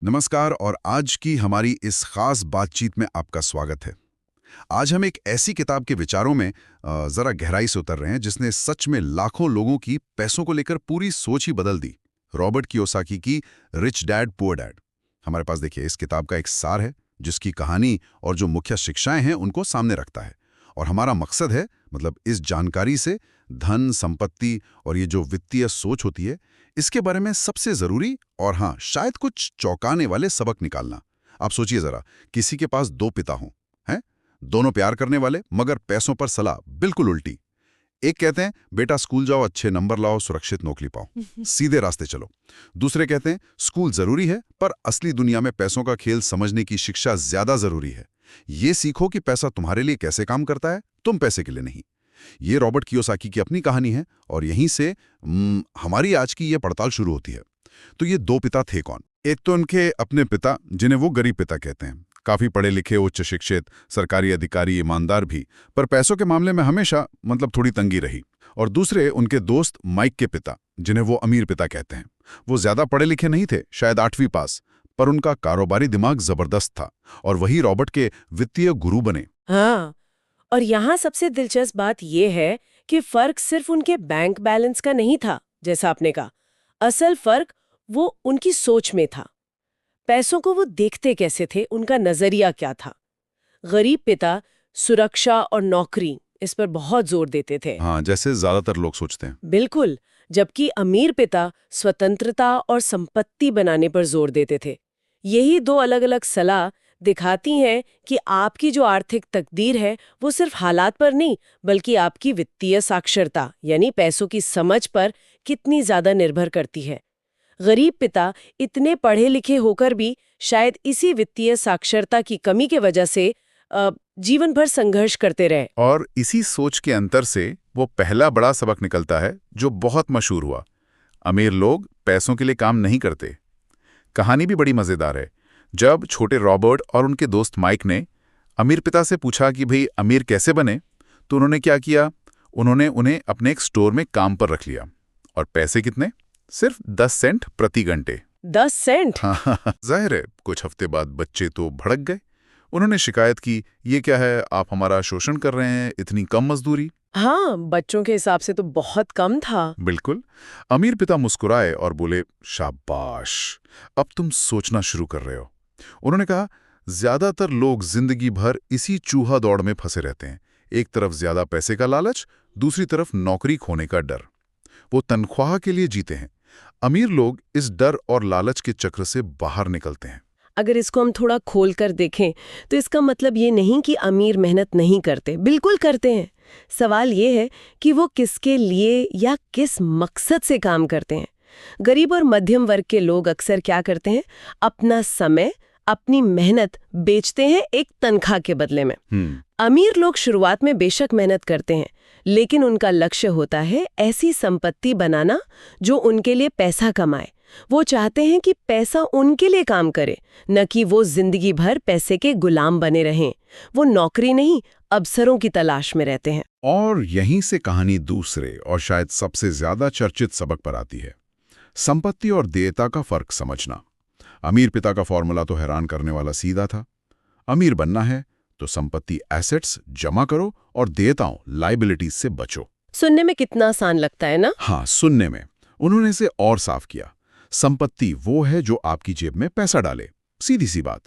नमस्कार और आज की हमारी इस खास बातचीत में आपका स्वागत है। आज हम एक ऐसी किताब के विचारों में जरा गहराई से उतर रहे हैं जिसने सच में लाखों लोगों की पैसों को लेकर पूरी सोच ही बदल दी। रॉबर्ट कियोसाकी की रिच डैड पुअर डैड। हमारे पास देखिए, इस किताब का एक सार है जिसकी कहानी और जो मुख्य शिक्षाएं हैं उनको सामने रखता है। और हमारा मकसद है, मतलब इस जानकारी से धन, संपत्ति और ये जो वित्तीय सोच होती है, इसके बारे में सबसे जरूरी और हाँ, शायद कुछ चौंकाने वाले सबक निकालना। आप सोचिए जरा, किसी के पास दो पिता हों, हैं? दोनों प्यार करने वाले, मगर पैसों पर सलाह बिल्कुल उल्टी। एक कहते हैं बेटा स्कूल जाओ, अच्छे नंबर लाओ, सुरक्षित नौकरी पाओ, सीधे रास्ते चलो। दूसरे कहते हैं स्कूल जरूरी है, पर असली दुनिया में पैसों का खेल समझने की शिक्षा ज्यादा जरूरी है। ये सीखो कि पैसा तुम्हारे लिए कैसे काम करता है, तुम पैसे के लिए नहीं। ये रॉबर्ट कियोसाकी की अपनी कहानी है और यहीं से हमारी आज की ये पड़ताल शुरू होती है। तो ये दो पिता थे कौन? एक तो उनके अपने पिता, जिन्हें वो गरीब पिता कहते हैं, काफी पढ़े लिखे, उच्च शिक्षित, सरकारी अधिकारी, ईमानदार भी, पर पैसों के मामले में हमेशा थोड़ी तंगी रही। और दूसरे उनके दोस्त माइक के पिता, जिन्हें वो अमीर पिता कहते हैं। वो ज्यादा पढ़े लिखे नहीं थे, शायद 8वीं पास, पर उनका कारोबारी दिमाग जबरदस्त था और वही रॉबर्ट के वित्तीय गुरु बने। हाँ, और यहाँ सबसे दिलचस्प बात यह है कि फर्क सिर्फ उनके बैंक बैलेंस का नहीं था, जैसा आपने कहा। असल फर्क वो उनकी सोच में था। पैसों को वो देखते कैसे थे, उनका नजरिया क्या था। गरीब पिता सुरक्षा और नौकरी, इस पर बहुत जोर देते थे। हाँ, जैसे ज्यादातर लोग सोचते हैं। बिल्कुल। जबकि अमीर पिता स्वतंत्रता और संपत्ति बनाने पर जोर देते थे। यही दो अलग अलग सलाह दिखाती हैं कि आपकी जो आर्थिक तकदीर है वो सिर्फ हालात पर नहीं, बल्कि आपकी वित्तीय साक्षरता यानी पैसों की समझ पर कितनी ज्यादा निर्भर करती है। गरीब पिता इतने पढ़े लिखे होकर भी शायद इसी वित्तीय साक्षरता की कमी के वजह से जीवन भर संघर्ष करते रहे। और इसी सोच के अंतर से वो पहला बड़ा सबक निकलता है जो बहुत मशहूर हुआ: अमीर लोग पैसों के लिए काम नहीं करते। कहानी भी बड़ी मजेदार है। जब छोटे रॉबर्ट और उनके दोस्त माइक ने अमीर पिता से पूछा कि भाई अमीर कैसे बने, तो उन्होंने क्या किया? उन्होंने उन्हें अपने एक स्टोर में काम पर रख लिया। और पैसे कितने? सिर्फ 10 सेंट प्रति घंटे। 10 सेंट? हाँ, जाहिर है कुछ हफ्ते बाद बच्चे तो भड़क गए। उन्होंने शिकायत की, ये क्या है, आप हमारा शोषण कर रहे हैं, इतनी कम मजदूरी। हाँ, बच्चों के हिसाब से तो बहुत कम था। बिल्कुल। अमीर पिता मुस्कुराए और बोले, शाबाश, अब तुम सोचना शुरू कर रहे हो। उन्होंने कहा, ज्यादातर लोग जिंदगी भर इसी चूहा दौड़ में फंसे रहते हैं। एक तरफ ज्यादा पैसे का लालच, दूसरी तरफ नौकरी खोने का डर। वो तनख्वाह के लिए जीते हैं। अमीर लोग इस डर और लालच के चक्र से बाहर निकलते हैं। अगर इसको हम थोड़ा खोल कर देखें तो इसका मतलब ये नहीं कि अमीर मेहनत नहीं करते, बिल्कुल करते हैं। सवाल ये है कि वो किसके लिए या किस मकसद से काम करते हैं। गरीब और मध्यम वर्ग के लोग अक्सर क्या करते हैं? अपना समय, अपनी मेहनत बेचते हैं एक तनख्वाह के बदले में। अमीर लोग शुरुआत में बेशक मेहनत करते हैं, लेकिन उनका लक्ष्य होता है ऐसी संपत्ति बनाना जो उनके लिए पैसा कमाए। वो चाहते हैं कि पैसा उनके लिए काम करे, न कि वो जिंदगी भर पैसे के गुलाम बने रहें। वो नौकरी नहीं, अवसरों की तलाश में रहते हैं। और यहीं से कहानी दूसरे और शायद सबसे ज्यादा चर्चित सबक पर आती है, संपत्ति और देयता का फर्क समझना। अमीर पिता का फॉर्मूला तो हैरान करने वाला सीधा था। अमीर बनना है तो संपत्ति एसेट्स जमा करो और देयताओं लायबिलिटीज से बचो। सुनने में कितना आसान लगता है ना? हाँ, सुनने में। उन्होंने इसे और साफ किया। संपत्ति वो है जो आपकी जेब में पैसा डाले, सीधी सी बात।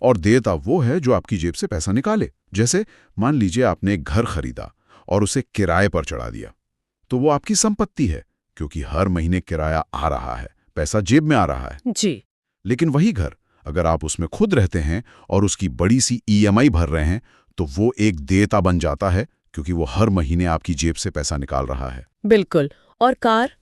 और देयता वो है जो आपकी जेब से पैसा निकाले। जैसे मान लीजिए आपने एक घर खरीदा और उसे किराए पर चढ़ा दिया, तो वो आपकी संपत्ति है क्योंकि हर महीने किराया आ रहा है, पैसा जेब में आ रहा है जी। लेकिन वही घर अगर आप उसमें खुद रहते हैं और उसकी बड़ी सी ईएमआई भर रहे हैं, तो वो एक देयता बन जाता है क्योंकि वो हर महीने आपकी जेब से पैसा निकाल रहा है। बिल्कुल। और कार,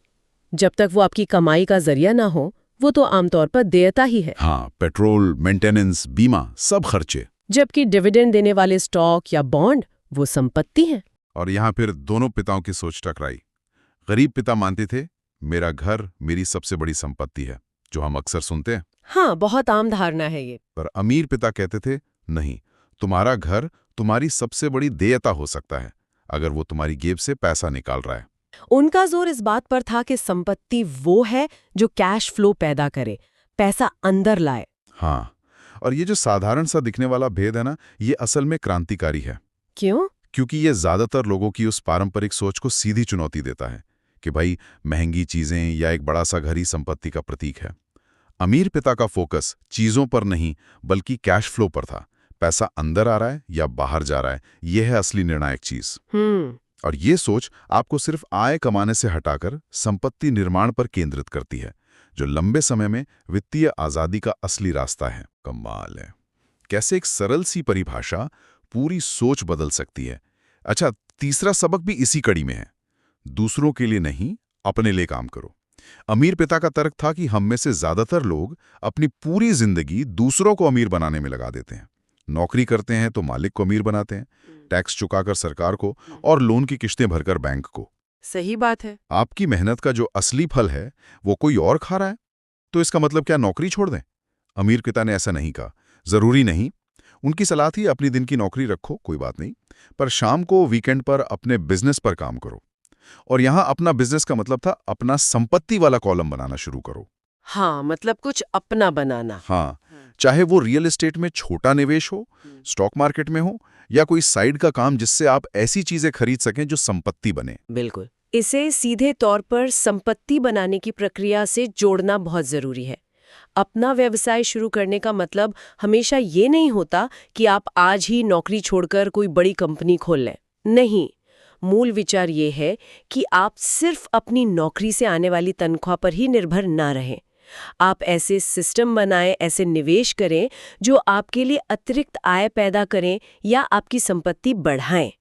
जब तक वो आपकी कमाई का जरिया ना हो, वो तो आमतौर पर देयता ही है। हाँ, पेट्रोल, मेंटेनेंस, बीमा, सब खर्चे। जबकि डिविडेंड देने वाले स्टॉक या बॉन्ड वो संपत्ति है। और यहाँ फिर दोनों पिताओं की सोच टकराई। गरीब पिता मानते थे मेरा घर मेरी सबसे बड़ी संपत्ति है, जो हम अक्सर सुनते हैं। हाँ, बहुत आम धारणा है ये। पर अमीर पिता कहते थे, नहीं, तुम्हारा घर तुम्हारी सबसे बड़ी देयता हो सकता है अगर वो तुम्हारी जेब से पैसा निकाल रहा है। उनका जोर इस बात पर था कि संपत्ति वो है जो कैश फ्लो पैदा करे, पैसा अंदर लाए। हाँ, और ये जो साधारण सा दिखने वाला भेद है ना, ये असल में क्रांतिकारी है। क्यों? क्योंकि ये ज्यादातर लोगों की उस पारंपरिक सोच को सीधी चुनौती देता है कि भाई महंगी चीजें या एक बड़ा सा घर ही संपत्ति का प्रतीक है। अमीर पिता का फोकस चीजों पर नहीं बल्कि कैश फ्लो पर था। पैसा अंदर आ रहा है या बाहर जा रहा है, यह है असली निर्णायक चीज। और ये सोच आपको सिर्फ आय कमाने से हटाकर संपत्ति निर्माण पर केंद्रित करती है, जो लंबे समय में वित्तीय आजादी का असली रास्ता है। कमाल है कैसे एक सरल सी परिभाषा पूरी सोच बदल सकती है। अच्छा, तीसरा सबक भी इसी कड़ी में है। दूसरों के लिए नहीं, अपने लिए काम करो। अमीर पिता का तर्क था कि हम में से ज्यादातर लोग अपनी पूरी जिंदगी दूसरों को अमीर बनाने में लगा देते हैं। नौकरी करते हैं तो मालिक को अमीर बनाते हैं, टैक्स चुकाकर सरकार को और लोन की किश्तें भरकर बैंक को। सही बात है। आपकी मेहनत का जो असली फल है वो कोई और खा रहा है, तो इसका मतलब क्या नौकरी छोड़ दें? अमीर पिता ने ऐसा नहीं कहा। जरूरी नहीं। उनकी सलाह थी अपनी दिन की नौकरी रखो, कोई बात नहीं, पर शाम को वीकेंड पर अपने बिजनेस पर काम करो। और यहां अपना बिजनेस का मतलब था अपना संपत्ति वाला कॉलम बनाना शुरू करो। हाँ, मतलब कुछ अपना बनाना। हाँ, चाहे वो रियल एस्टेट में छोटा निवेश हो, स्टॉक मार्केट में हो, या कोई साइड का काम जिससे आप ऐसी चीजें खरीद सकें जो संपत्ति बने। बिल्कुल। इसे सीधे तौर पर संपत्ति बनाने की प्रक्रिया से जोड़ना बहुत जरूरी है। अपना व्यवसाय शुरू करने का मतलब हमेशा ये नहीं होता कि आप आज ही नौकरी छोड़कर कोई बड़ी कंपनी खोल लें। नहीं, मूल विचार ये है कि आप सिर्फ अपनी नौकरी से आने वाली तनख्वाह पर ही निर्भर ना रहें। आप ऐसे सिस्टम बनाएं, ऐसे निवेश करें जो आपके लिए अतिरिक्त आय पैदा करें या आपकी संपत्ति बढ़ाएं।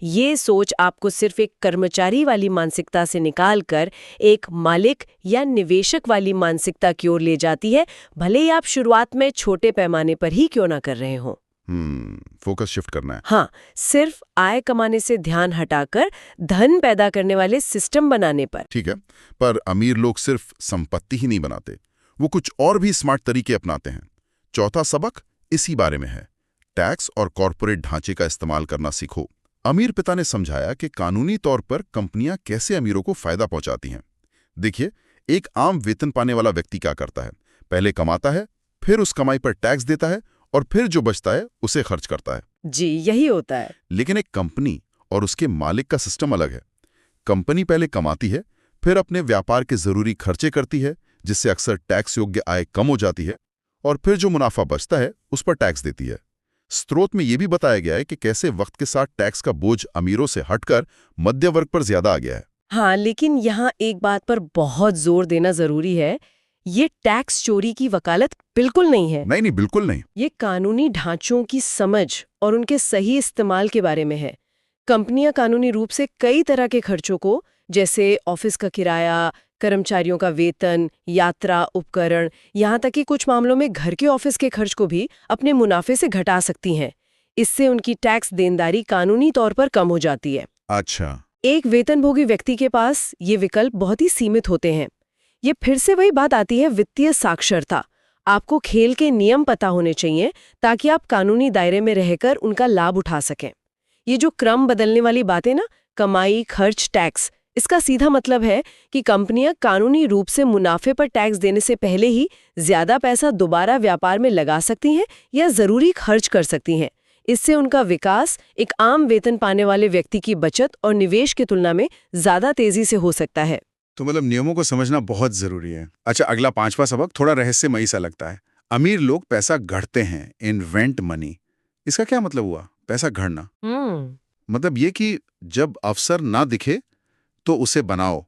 ये सोच आपको सिर्फ एक कर्मचारी वाली मानसिकता से निकालकर एक मालिक या निवेशक वाली मानसिकता की ओर ले जाती है, भले ही आप शुरुआत में छोटे पैमाने पर ही क्यों ना कर रहे हों। फोकस शिफ्ट करना है। हाँ, सिर्फ आय कमाने से ध्यान हटाकर धन पैदा करने वाले सिस्टम बनाने पर। ठीक है, पर अमीर लोग सिर्फ संपत्ति ही नहीं बनाते, वो कुछ और भी स्मार्ट तरीके अपनाते हैं। चौथा सबक इसी बारे में है। टैक्स और कॉर्पोरेट ढांचे का इस्तेमाल करना सीखो। अमीर पिता ने समझाया कि कानूनी तौर पर कंपनियां कैसे अमीरों को फायदा पहुंचाती हैं। देखिए, एक आम वेतन पाने वाला व्यक्ति क्या करता है? पहले कमाता है, फिर उस कमाई पर टैक्स देता है और फिर जो बचता है उसे खर्च करता है। जी, यही होता है। लेकिन एक कंपनी और उसके मालिक का सिस्टम अलग है। कंपनी पहले कमाती है, फिर अपने व्यापार के जरूरी खर्चे करती है, जिससे अक्सर टैक्स योग्य आय कम हो जाती है, और फिर जो मुनाफा बचता है उस पर टैक्स देती है। स्रोत में यह भी बताया गया है कि कैसे वक्त के साथ टैक्स का बोझ अमीरों से हटकर मध्य वर्ग पर ज्यादा आ गया है। हाँ, लेकिन यहाँ एक बात पर बहुत जोर देना जरूरी है। ये टैक्स चोरी की वकालत बिल्कुल नहीं है। नहीं, बिल्कुल नहीं। ये कानूनी ढांचों की समझ और उनके सही इस्तेमाल के बारे में है। कंपनियां कानूनी रूप से कई तरह के खर्चों को, जैसे ऑफिस का किराया, कर्मचारियों का वेतन, यात्रा उपकरण, यहाँ तक कि कुछ मामलों में घर के ऑफिस के खर्च को भी अपने मुनाफे से घटा सकती हैं। इससे उनकी टैक्स देनदारी कानूनी तौर पर कम हो जाती है। अच्छा। एक वेतनभोगी व्यक्ति के पास ये विकल्प बहुत ही सीमित होते हैं। ये फिर से वही बात आती है, वित्तीय साक्षरता। आपको खेल के नियम पता होने चाहिए ताकि आप कानूनी दायरे में रहकर उनका लाभ उठा सकें। ये जो क्रम बदलने वाली बातें ना, कमाई, खर्च, टैक्स, इसका सीधा मतलब है कि कंपनियां कानूनी रूप से मुनाफे पर टैक्स देने से पहले ही ज्यादा पैसा दोबारा व्यापार में लगा सकती हैं या जरूरी खर्च कर सकती हैं। इससे उनका विकास एक आम वेतन पाने वाले व्यक्ति की बचत और निवेश की तुलना में ज्यादा तेजी से हो सकता है। तो मतलब नियमों को समझना बहुत जरूरी है। अच्छा, अगला पांचवा सबक थोड़ा रहस्यमयी सा लगता है। अमीर लोग पैसा गढ़ते हैं, इन्वेंट मनी। इसका क्या मतलब हुआ, पैसा गढ़ना? मतलब ये कि जब अवसर ना दिखे तो उसे बनाओ।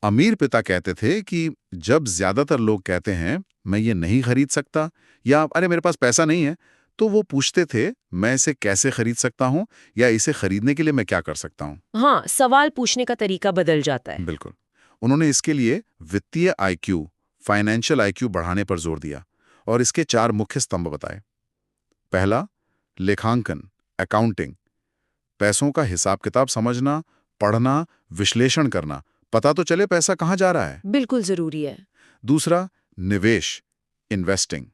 अमीर पिता कहते थे कि जब ज्यादातर लोग कहते हैं मैं ये नहीं खरीद सकता या अरे मेरे पास पैसा नहीं है, तो वो पूछते थे मैं इसे कैसे खरीद सकता हूं या इसे खरीदने के लिए मैं क्या कर सकता हूं। हाँ, सवाल पूछने का तरीका बदल जाता है। बिल्कुल। उन्होंने इसके लिए वित्तीय आईक्यू, फाइनेंशियल आईक्यू बढ़ाने पर जोर दिया और इसके 4 मुख्य स्तंभ बताए। पहला, लेखांकन, अकाउंटिंग। पैसों का हिसाब किताब समझना, पढ़ना, विश्लेषण करना, पता तो चले पैसा कहां जा रहा है। बिल्कुल जरूरी है। दूसरा, निवेश, इन्वेस्टिंग।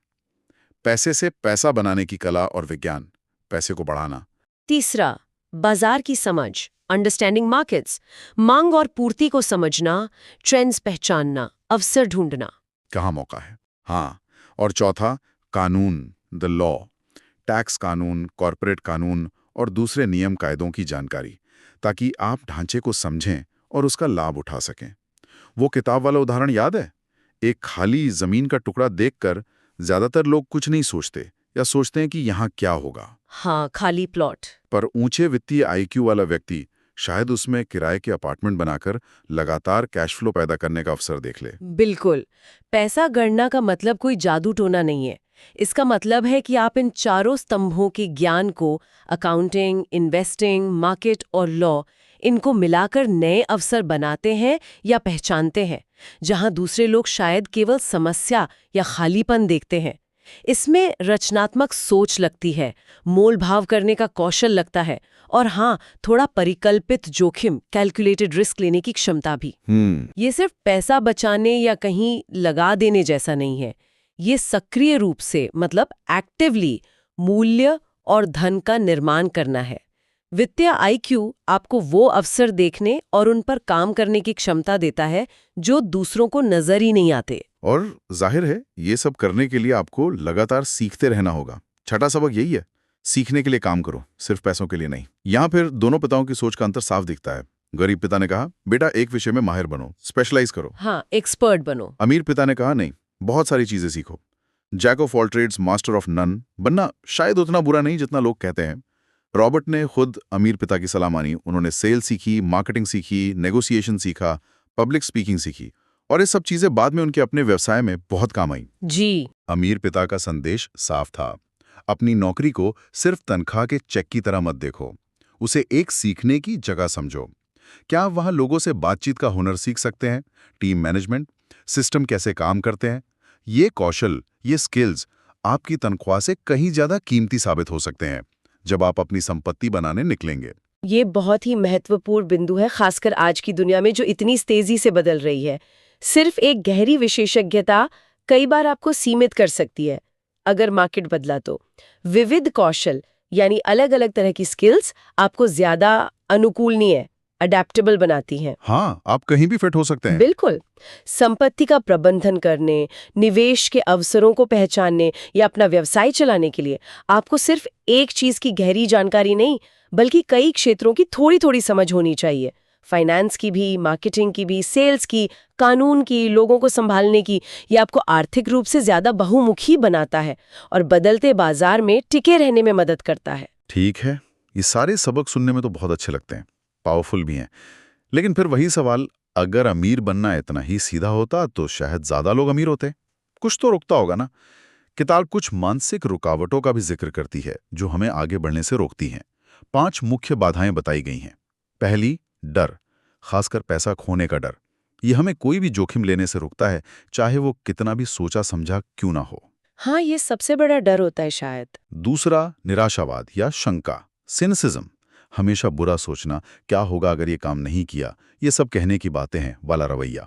पैसे से पैसा बनाने की कला और विज्ञान, पैसे को बढ़ाना। तीसरा, बाजार की समझ, अंडरस्टैंडिंग मार्केट्स, मांग और पूर्ति को समझना, ट्रेंड्स पहचानना, अवसर ढूंढना, कहाँ मौका है। हाँ, और चौथा, कानून, द लॉ, टैक्स कानून, कॉरपोरेट कानून और दूसरे नियम कायदों की जानकारी, ताकि आप ढांचे को समझें और उसका लाभ उठा सकें। वो किताब वाला उदाहरण याद है? एक खाली जमीन का टुकड़ा देखकर ज्यादातर लोग कुछ नहीं सोचते या सोचते हैं कि यहाँ क्या होगा। हाँ, खाली प्लॉट। पर ऊंचे वित्तीय आईक्यू वाला व्यक्ति शायद उसमें किराए के अपार्टमेंट बनाकर लगातार कैश फ्लो पैदा करने का अवसर देख ले। बिल्कुल। पैसा गणना का मतलब कोई जादू टोना नहीं है। इसका मतलब है कि आप इन चारों स्तंभों के ज्ञान को, अकाउंटिंग, इन्वेस्टिंग, मार्केट और लॉ, इनको मिलाकर नए अवसर बनाते हैं या पहचानते हैं, जहां दूसरे लोग शायद केवल समस्या या खालीपन देखते हैं। इसमें रचनात्मक सोच लगती है, मोल भाव करने का कौशल लगता है, और हाँ, थोड़ा परिकल्पित जोखिम, कैलकुलेटेड रिस्क लेने की क्षमता भी। ये सिर्फ पैसा बचाने या कहीं लगा देने जैसा नहीं है। ये सक्रिय रूप से, मतलब एक्टिवली, मूल्य और धन का निर्माण करना है। वित्तीय आईक्यू आपको वो अवसर देखने और उन पर काम करने की क्षमता देता है जो दूसरों को नजर ही नहीं आते। और जाहिर है, ये सब करने के लिए आपको लगातार सीखते रहना होगा। छठा सबक यही है, सीखने के लिए काम करो, सिर्फ पैसों के लिए नहीं। यहाँ फिर दोनों पिताओं की सोच का अंतर साफ दिखता है। गरीब पिता ने कहा, बेटा एक विषय में माहिर बनो, स्पेशलाइज करो। हाँ, एक्सपर्ट बनो। अमीर पिता ने कहा, नहीं, बहुत सारी चीजें सीखो। Jack of all trades, master of none बनना शायद उतना बुरा नहीं जितना लोग कहते हैं। रॉबर्ट ने खुद अमीर पिता की सलाह मानी। उन्होंने सेल सीखी, मार्केटिंग सीखी, नेगोशिएशन सीखा, पब्लिक स्पीकिंग सीखी, और ये सब चीजें बाद में उनके अपने व्यवसाय में बहुत काम आई। जी। अमीर पिता का संदेश साफ था, अपनी नौकरी को सिर्फ तनख्वाह के चेक की तरह मत देखो, उसे एक सीखने की जगह समझो। क्या आप वहां लोगों से बातचीत का हुनर सीख सकते हैं, टीम मैनेजमेंट, सिस्टम कैसे काम करते हैं? ये कौशल, ये स्किल्स आपकी तनख्वाह से कहीं ज्यादा कीमती साबित हो सकते हैं जब आप अपनी संपत्ति बनाने निकलेंगे। ये बहुत ही महत्वपूर्ण बिंदु है, खासकर आज की दुनिया में जो इतनी तेजी से बदल रही है। सिर्फ एक गहरी विशेषज्ञता कई बार आपको सीमित कर सकती है अगर मार्केट बदला तो। विविध कौशल, यानी अलग अलग तरह की स्किल्स, आपको ज्यादा अनुकूलनीय है, अडेप्टेबल बनाती हैं। हाँ, आप कहीं भी फिट हो सकते हैं। बिल्कुल। संपत्ति का प्रबंधन करने, निवेश के अवसरों को पहचानने या अपना व्यवसाय चलाने के लिए आपको सिर्फ एक चीज की गहरी जानकारी नहीं, बल्कि कई क्षेत्रों की थोड़ी थोड़ी समझ होनी चाहिए। फाइनेंस की भी, मार्केटिंग की भी, सेल्स की, कानून की, लोगों को संभालने की। ये आपको आर्थिक रूप से ज्यादा बहुमुखी बनाता है और बदलते बाजार में टिके रहने में मदद करता है। ठीक है, ये सारे सबक सुनने में तो बहुत अच्छे लगते हैं, पावरफुल भी हैं। लेकिन फिर वही सवाल, अगर अमीर बनना इतना ही सीधा होता तो शायद ज्यादा लोग अमीर होते। कुछ तो रुकता होगा ना। किताब कुछ मानसिक रुकावटों का भी जिक्र करती है जो हमें आगे बढ़ने से रोकती हैं। 5 मुख्य बाधाएं बताई गई हैं। पहली, डर, खासकर पैसा खोने का डर। ये हमें कोई भी जोखिम लेने से रोकता है, चाहे वो कितना भी सोचा समझा क्यों ना हो। हाँ, ये सबसे बड़ा डर होता है शायद। दूसरा, निराशावाद या शंका, सिनिसिज्म, हमेशा बुरा सोचना, क्या होगा अगर ये काम नहीं किया, ये सब कहने की बातें हैं वाला रवैया।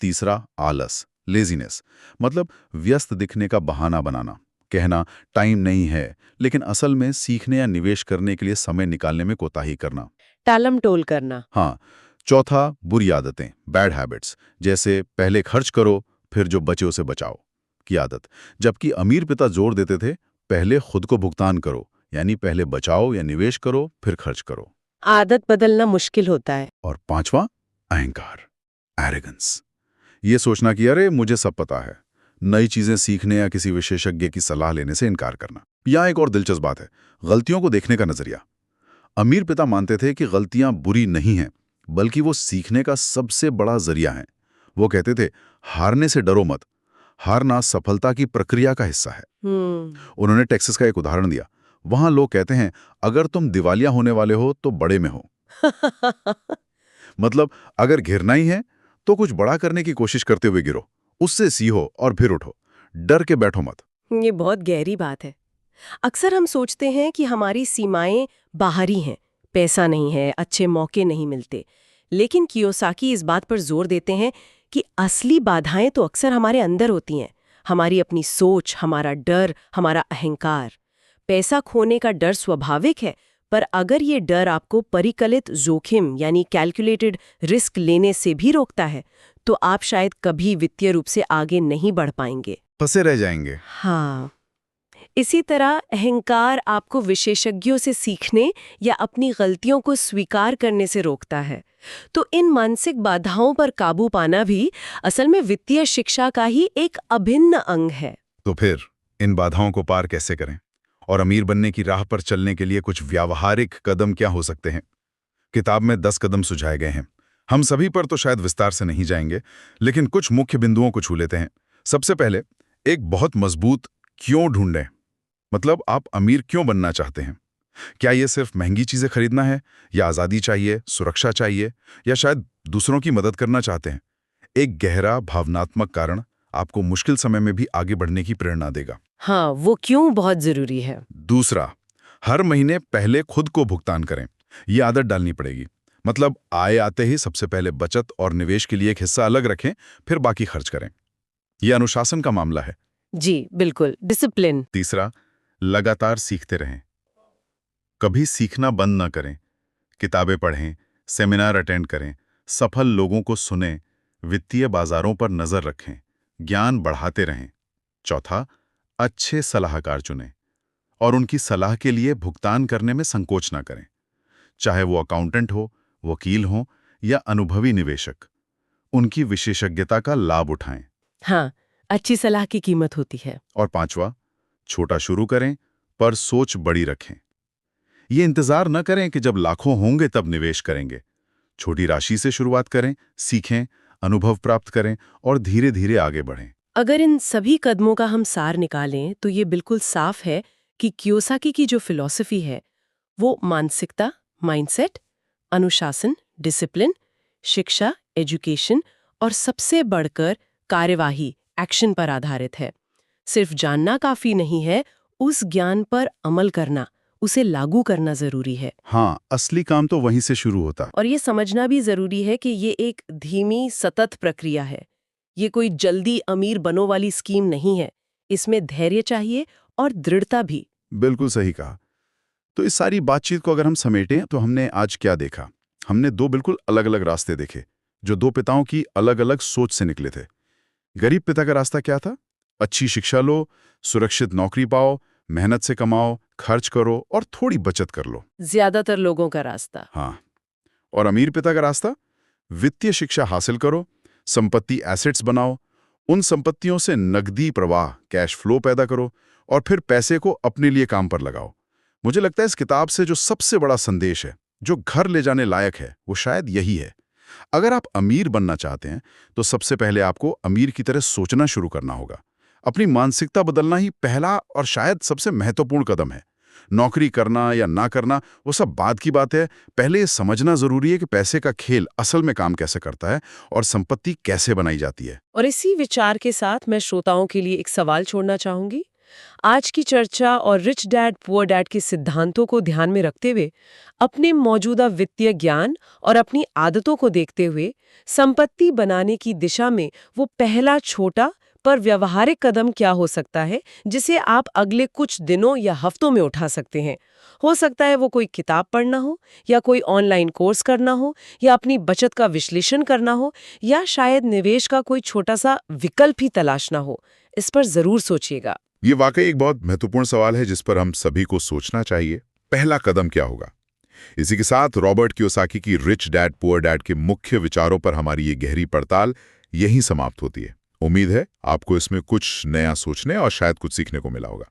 तीसरा, आलस, लेजीनेस, मतलब व्यस्त दिखने का बहाना बनाना, कहना टाइम नहीं है, लेकिन असल में सीखने या निवेश करने के लिए समय निकालने में कोताही करना, टालम टोल करना। हाँ। चौथा, बुरी आदतें, बैड हैबिट्स, जैसे पहले खर्च करो फिर जो बचे उसे बचाओ की आदत। जबकि अमीर पिता जोर देते थे, पहले खुद को भुगतान करो, यानी पहले बचाओ या निवेश करो फिर खर्च करो। आदत बदलना मुश्किल होता है। और पांचवा, अहंकार, एरोगेंस, ये सोचना कि अरे मुझे सब पता है, नई चीजें सीखने या किसी विशेषज्ञ की सलाह लेने से इनकार करना। यहाँ एक और दिलचस्प बात है, गलतियों को देखने का नजरिया। अमीर पिता मानते थे कि गलतियां बुरी नहीं हैं, बल्कि वो सीखने का सबसे बड़ा जरिया हैं। वो कहते थे, हारने से डरो मत, हारना सफलता की प्रक्रिया का हिस्सा है। उन्होंने टेक्सास का एक उदाहरण दिया। वहां लोग कहते हैं, अगर तुम दिवालिया होने वाले हो तो बड़े में हो। मतलब अगर गिरना ही है तो कुछ बड़ा करने की कोशिश करते हुए गिरो, उससे सीखो और फिर उठो, डर के बैठो मत। ये बहुत गहरी बात है। अक्सर हम सोचते हैं कि हमारी सीमाएं बाहरी हैं, पैसा नहीं है, अच्छे मौके नहीं मिलते। लेकिन कियोसाकी इस बात पर जोर देते हैं कि असली बाधाएं तो अक्सर हमारे अंदर होती हैं, हमारी अपनी सोच, हमारा डर, हमारा अहंकार। पैसा खोने का डर स्वाभाविक है, पर अगर ये डर आपको परिकलित जोखिम यानी कैलकुलेटेड रिस्क लेने से भी रोकता है, तो आप शायद कभी वित्तीय रूप से आगे नहीं बढ़ पाएंगे। फंसे रह जाएंगे। हाँ, इसी तरह अहंकार आपको विशेषज्ञों से सीखने या अपनी गलतियों को स्वीकार करने से रोकता है। तो इन मानसिक बाधाओं पर काबू पाना भी असल में वित्तीय शिक्षा का ही एक अभिन्न अंग है। तो फिर इन बाधाओं को पार कैसे करें और अमीर बनने की राह पर चलने के लिए कुछ व्यावहारिक कदम क्या हो सकते हैं? किताब में 10 कदम सुझाए गए हैं। हम सभी पर तो शायद विस्तार से नहीं जाएंगे, लेकिन कुछ मुख्य बिंदुओं को छू लेते हैं। सबसे पहले एक बहुत मजबूत क्यों ढूंढें। मतलब आप अमीर क्यों बनना चाहते हैं? क्या ये सिर्फ महंगी चीजें खरीदना है, या आज़ादी चाहिए, सुरक्षा चाहिए, या शायद दूसरों की मदद करना चाहते हैं? एक गहरा भावनात्मक कारण आपको मुश्किल समय में भी आगे बढ़ने की प्रेरणा देगा। हाँ, वो क्यों बहुत जरूरी है। दूसरा, हर महीने पहले खुद को भुगतान करें। ये आदत डालनी पड़ेगी। मतलब आय आते ही सबसे पहले बचत और निवेश के लिए एक हिस्सा अलग रखें, फिर बाकी खर्च करें। यह अनुशासन का मामला है। जी बिल्कुल, डिसिप्लिन। तीसरा, लगातार सीखते रहें। कभी सीखना बंद न करें। किताबें पढ़ें, सेमिनार अटेंड करें, सफल लोगों को सुनें, वित्तीय बाजारों पर नजर रखें, ज्ञान बढ़ाते रहें। चौथा, अच्छे सलाहकार चुनें और उनकी सलाह के लिए भुगतान करने में संकोच न करें। चाहे वो अकाउंटेंट हो, वकील हो या अनुभवी निवेशक, उनकी विशेषज्ञता का लाभ उठाएं। हाँ, अच्छी सलाह की कीमत होती है। और पांचवा, छोटा शुरू करें पर सोच बड़ी रखें। ये इंतजार न करें कि जब लाखों होंगे तब निवेश करेंगे। छोटी राशि से शुरुआत करें, सीखें, अनुभव प्राप्त करें और धीरे धीरे आगे बढ़ें। अगर इन सभी कदमों का हम सार निकालें तो ये बिल्कुल साफ है कि कियोसाकी की जो फिलॉसफी है वो मानसिकता, माइंडसेट, अनुशासन, डिसिप्लिन, शिक्षा, एजुकेशन और सबसे बढ़कर कार्यवाही, एक्शन पर आधारित है। सिर्फ जानना काफी नहीं है, उस ज्ञान पर अमल करना, उसे लागू करना जरूरी है। हाँ, असली काम तो वहीं से शुरू होता। और ये समझना भी जरूरी है कि ये एक धीमी सतत प्रक्रिया है। ये कोई जल्दी अमीर बनो वाली स्कीम नहीं है। इसमें धैर्य चाहिए और दृढ़ता भी। बिल्कुल सही कहा। तो इस सारी बातचीत को अगर हम समेटें तो हमने आज क्या देखा? हमने दो बिल्कुल अलग अलग रास्ते देखे, जो दो पिताओं की अलग अलग सोच से निकले थे। गरीब पिता का रास्ता क्या था? अच्छी शिक्षा लो, सुरक्षित नौकरी पाओ, मेहनत से कमाओ, खर्च करो और थोड़ी बचत कर लो। ज्यादातर लोगों का रास्ता। हाँ। और अमीर पिता का रास्ता? वित्तीय शिक्षा हासिल करो, संपत्ति एसेट्स बनाओ, उन संपत्तियों से नकदी प्रवाह, कैश फ्लो पैदा करो और फिर पैसे को अपने लिए काम पर लगाओ। मुझे लगता है इस किताब से जो सबसे बड़ा संदेश है, जो घर ले जाने लायक है, वो शायद यही है। अगर आप अमीर बनना चाहते हैं तो सबसे पहले आपको अमीर की तरह सोचना शुरू करना होगा। अपनी मानसिकता बदलना ही पहला और शायद सबसे महत्वपूर्ण कदम है। नौकरी करना या ना करना वो सब बाद की बात है। पहले ये समझना जरूरी है कि पैसे का खेल असल में काम कैसे करता है और संपत्ति कैसे बनाई जाती है। और इसी विचार के साथ मैं श्रोताओं के लिए एक सवाल छोड़ना चाहूंगी। आज की चर्चा और रिच डैड पुअर डैड के सिद्धांतों को ध्यान में रखते हुए, अपने मौजूदा वित्तीय ज्ञान और अपनी आदतों को देखते हुए, संपत्ति बनाने की दिशा में वो पहला छोटा पर व्यवहारिक कदम क्या हो सकता है जिसे आप अगले कुछ दिनों या हफ्तों में उठा सकते हैं। हो सकता है वो कोई किताब पढ़ना हो, या कोई ऑनलाइन कोर्स करना हो, या अपनी बचत का विश्लेषण करना हो, या शायद निवेश का कोई छोटा सा विकल्प ही तलाशना हो। इस पर जरूर सोचिएगा। ये वाकई एक बहुत महत्वपूर्ण सवाल है जिस पर हम सभी को सोचना चाहिए। पहला कदम क्या होगा? इसी के साथ रॉबर्ट कियोसाकी की रिच डैड पुअर डैड के मुख्य विचारों पर हमारी ये गहरी पड़ताल यहीं समाप्त होती है। उम्मीद है आपको इसमें कुछ नया सोचने और शायद कुछ सीखने को मिला होगा।